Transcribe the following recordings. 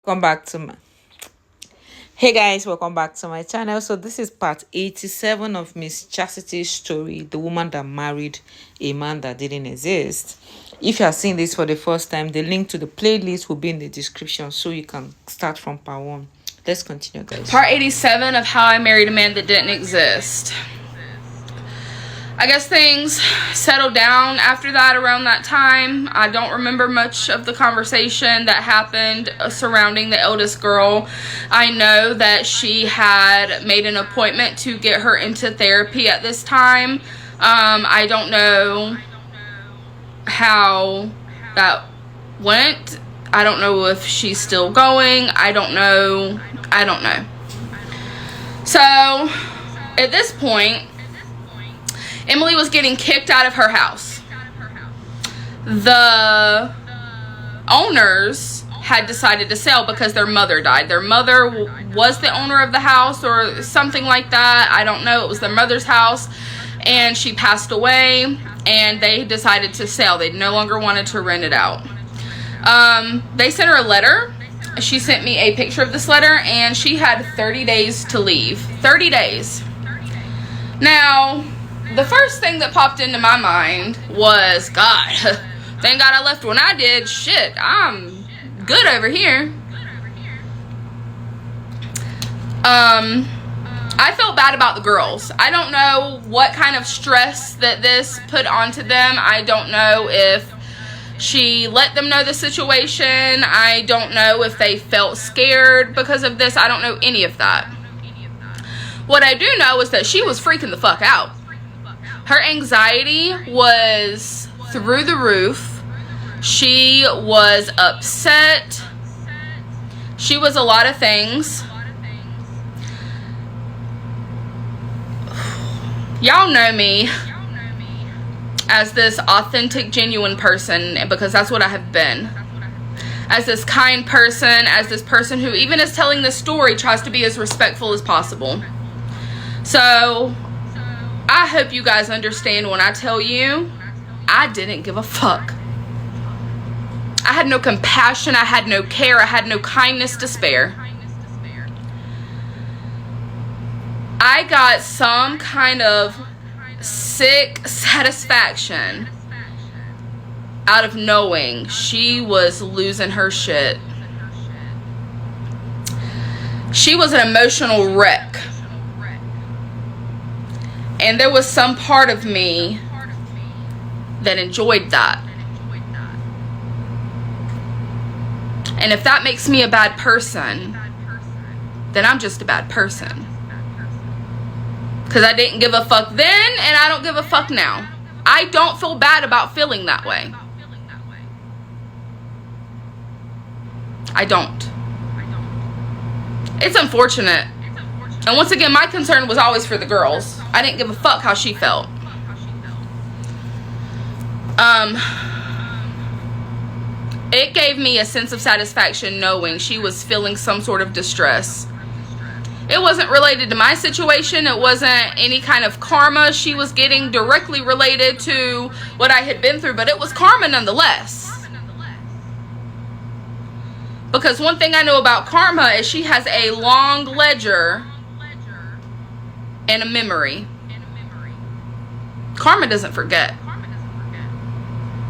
Come back to my Hey guys, welcome back to my channel. So this is part 87 of Miss Chastity's story, the woman that married a man that didn't exist. If you are seeing this for the first time, the link to the playlist will be in the description so you can start from part 1. Let's continue, guys. Part 87 of How I Married a Man That Didn't Exist. I guess things settled down after that, around that time. I don't remember much of the conversation that happened surrounding the eldest girl. I know that she had made an appointment to get her into therapy at this time. I don't know how that went. I don't know if she's still going. I don't know. So, at this point, Emily was getting kicked out of her house. The owners had decided to sell because their mother died. Their mother was the owner of the house or something like that. I don't know. It was their mother's house, and she passed away, and they decided to sell. They no longer wanted to rent it out. They sent her a letter. She sent me a picture of this letter, and she had 30 days to leave. 30 days. Now, the first thing that popped into my mind was, God, thank God I left when I did. Shit, I'm good over here. I felt bad about the girls. I don't know what kind of stress that this put onto them. I don't know if she let them know the situation. I don't know if they felt scared because of this. I don't know any of that. What I do know is that she was freaking the fuck out. Her anxiety was through the roof. She was upset. She was a lot of things. Y'all know me as this authentic, genuine person, because that's what I have been. As this kind person, as this person who, even as telling this story, tries to be as respectful as possible. So, I hope you guys understand when I tell you, I didn't give a fuck. I had no compassion, I had no care, I had no kindness to spare. I got some kind of sick satisfaction out of knowing she was losing her shit. She was an emotional wreck. And there was some part of me that enjoyed that. And if that makes me a bad person, then I'm just a bad person. Because I didn't give a fuck then, and I don't give a fuck now. I don't feel bad about feeling that way. I don't. It's unfortunate. And once again, my concern was always for the girls. I didn't give a fuck how she felt. It gave me a sense of satisfaction knowing she was feeling some sort of distress. It wasn't related to my situation. It wasn't any kind of karma she was getting directly related to what I had been through, but it was karma nonetheless. Because one thing I know about karma is she has a long ledger and a memory. Karma doesn't forget.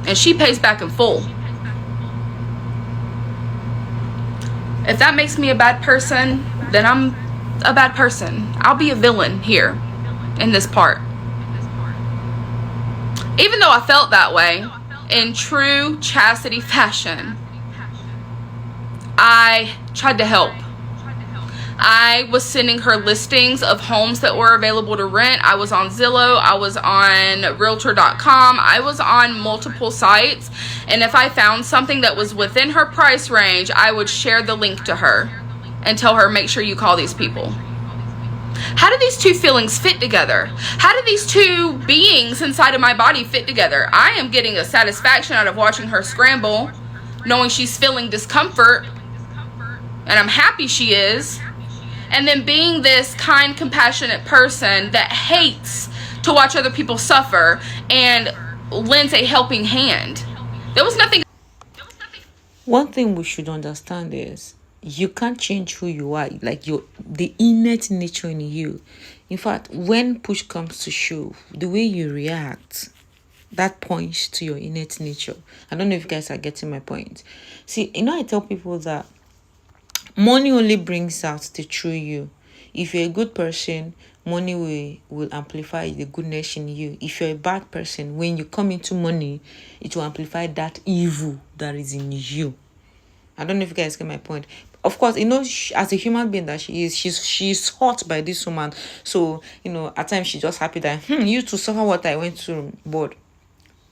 And she pays back in full. If that makes me a bad person, then I'm a bad person. I'll be a villain here in this part. Even though I felt that way, in true chastity fashion, I tried to help. I was sending her listings of homes that were available to rent. I was on Zillow. I was on Realtor.com. I was on multiple sites. And if I found something that was within her price range, I would share the link to her and tell her, make sure you call these people. How do these two feelings fit together? How do these two beings inside of my body fit together? I am getting a satisfaction out of watching her scramble, knowing she's feeling discomfort, and I'm happy she is. And then being this kind, compassionate person that hates to watch other people suffer and lends a helping hand. There was nothing. One thing we should understand is you can't change who you are, like the innate nature in you. In fact, when push comes to shove, the way you react, that points to your innate nature. I don't know if you guys are getting my point. See, I tell people that money only brings out the true you. If you're a good person, money will amplify the goodness in you. If you're a bad person, when you come into money, it will amplify that evil that is in you. I don't know if you guys get my point. Of course, as a human being that she is, she's hurt by this woman. So, at times she's just happy that you to suffer what I went through. But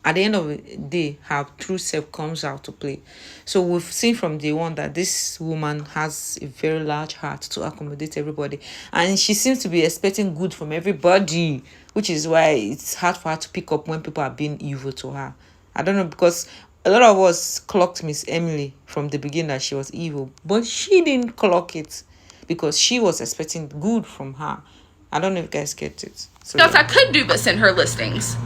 at the end of the day, her true self comes out to play. So we've seen from day one that this woman has a very large heart to accommodate everybody, and she seems to be expecting good from everybody, which is why it's hard for her to pick up when people are being evil to her. I don't know, because a lot of us clocked Miss Emily from the beginning that she was evil, but she didn't clock it because she was expecting good from her. I don't know if you guys get it. So else I could do but send her listings.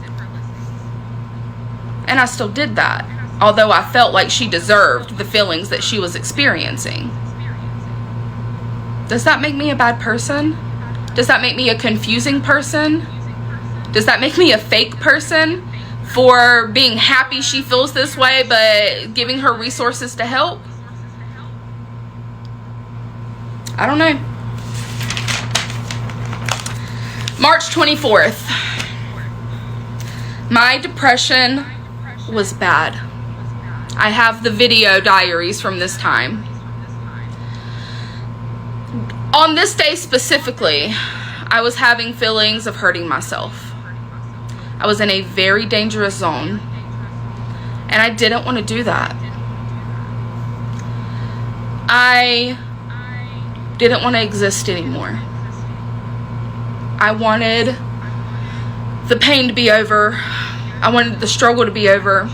And I still did that, although I felt like she deserved the feelings that she was experiencing. Does that make me a bad person? Does that make me a confusing person? Does that make me a fake person for being happy she feels this way but giving her resources to help? I don't know. March 24th. My depression was bad. I have the video diaries from this time. On this day specifically, I was having feelings of hurting myself. I was in a very dangerous zone, and I didn't want to do that. I didn't want to exist anymore. I wanted the pain to be over. I wanted the struggle to be over.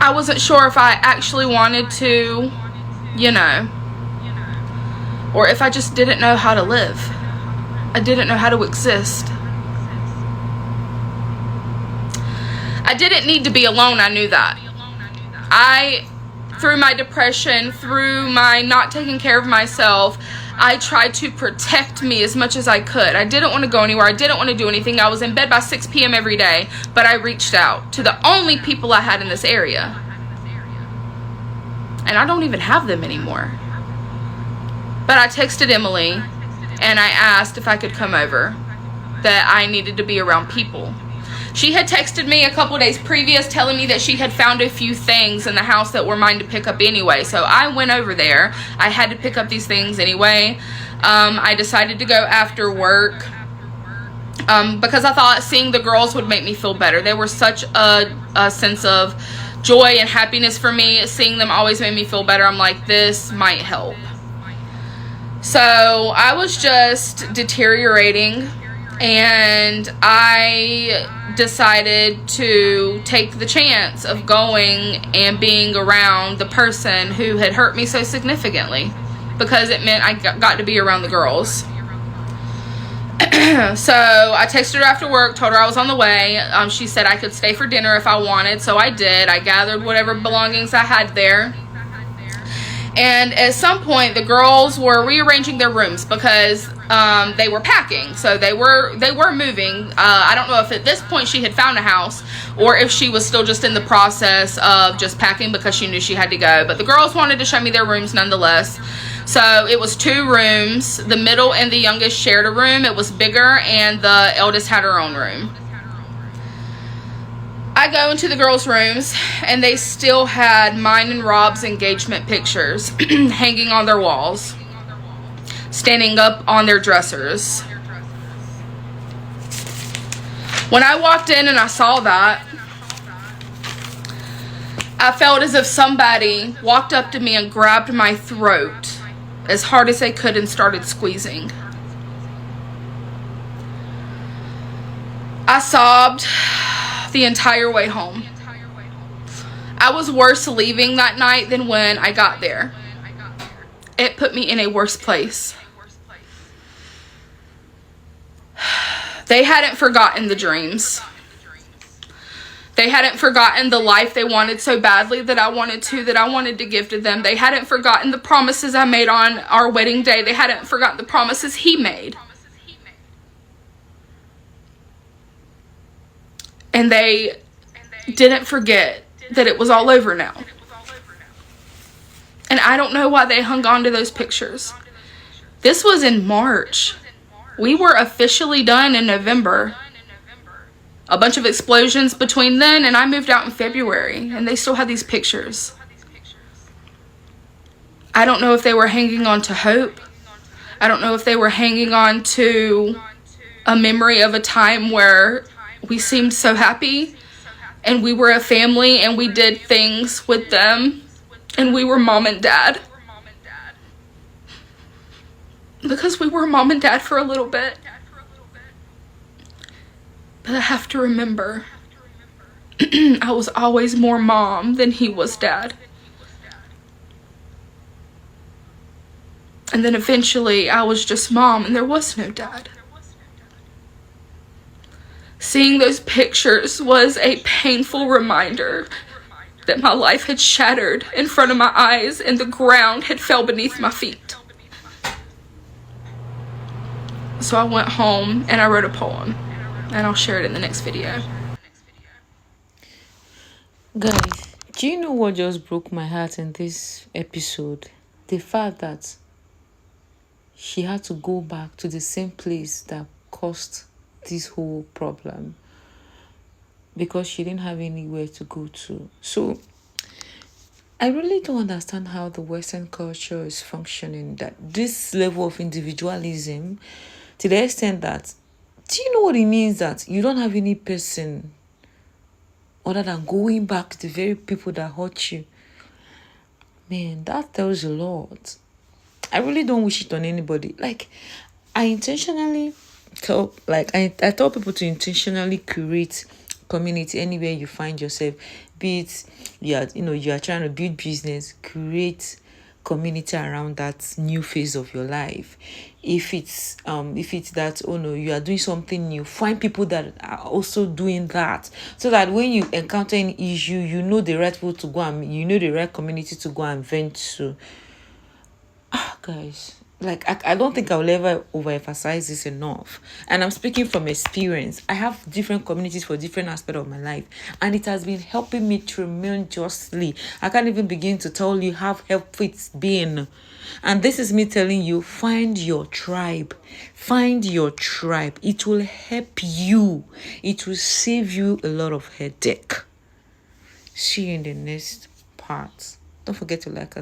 I wasn't sure if I actually wanted to, or if I just didn't know how to live. I didn't know how to exist. I didn't need to be alone, I knew that. Through my depression, through my not taking care of myself, I tried to protect me as much as I could. I didn't want to go anywhere. I didn't want to do anything. I was in bed by 6 p.m. every day, but I reached out to the only people I had in this area. And I don't even have them anymore. But I texted Emily and I asked if I could come over, that I needed to be around people. She had texted me a couple days previous telling me that she had found a few things in the house that were mine to pick up anyway. So I went over there. I had to pick up these things anyway. I decided to go after work because I thought seeing the girls would make me feel better. They were such a sense of joy and happiness for me. Seeing them always made me feel better. I'm like, this might help. So I was just deteriorating, and I decided to take the chance of going and being around the person who had hurt me so significantly, because it meant I got to be around the girls. So I texted her after work, told her I was on the way. She said I could stay for dinner if I wanted, so I did. I gathered whatever belongings I had there. And at some point, the girls were rearranging their rooms because they were packing. So they were moving. I don't know if at this point she had found a house or if she was still just in the process of just packing because she knew she had to go. But the girls wanted to show me their rooms nonetheless. So it was 2 rooms. The middle and the youngest shared a room. It was bigger, and the eldest had her own room. I go into the girls' rooms, and they still had mine and Rob's engagement pictures hanging on their walls, standing up on their dressers. When I walked in and I saw that, I felt as if somebody walked up to me and grabbed my throat as hard as they could and started squeezing. I sobbed the entire way home. I was worse leaving that night than when I got there. It put me in a worse place. They hadn't forgotten the dreams. They hadn't forgotten the life they wanted so badly that I wanted to give to them. They hadn't forgotten the promises I made on our wedding day. They hadn't forgotten the promises he made. And they didn't forget that it was all over now. And I don't know why they hung on to those pictures. This was in March. We were officially done in November. A bunch of explosions between then, and I moved out in February, and they still had these pictures. I don't know if they were hanging on to hope. I don't know if they were hanging on to a memory of a time where we seemed so happy, and we were a family, and we did things with them, and we were mom and dad. Because we were mom and dad for a little bit. But I have to remember, I was always more mom than he was dad. And then eventually I was just mom and there was no dad. Seeing those pictures was a painful reminder that my life had shattered in front of my eyes and the ground had fell beneath my feet. So I went home and I wrote a poem. And I'll share it in the next video. Guys, do you know what just broke my heart in this episode? The fact that she had to go back to the same place that caused this whole problem because she didn't have anywhere to go to. So I really don't understand how the Western culture is functioning, that this level of individualism, to the extent that, do you know what it means that you don't have any person other than going back to the very people that hurt you? Man, that tells a lot. I really don't wish it on anybody. Like, I intentionally tell people to intentionally create community anywhere you find yourself. Be it you are trying to build business, create community around that new phase of your life. If it's that, oh no, you are doing something new, find people that are also doing that, so that when you encounter an issue, you know the right people to go and the right community to go and vent to. Guys, like I don't think I will ever overemphasize this enough. And I'm speaking from experience. I have different communities for different aspects of my life, and it has been helping me tremendously. I can't even begin to tell you how helpful it's been. And this is me telling you, find your tribe. Find your tribe. It will help you. It will save you a lot of headache. See you in the next part. Don't forget to like us.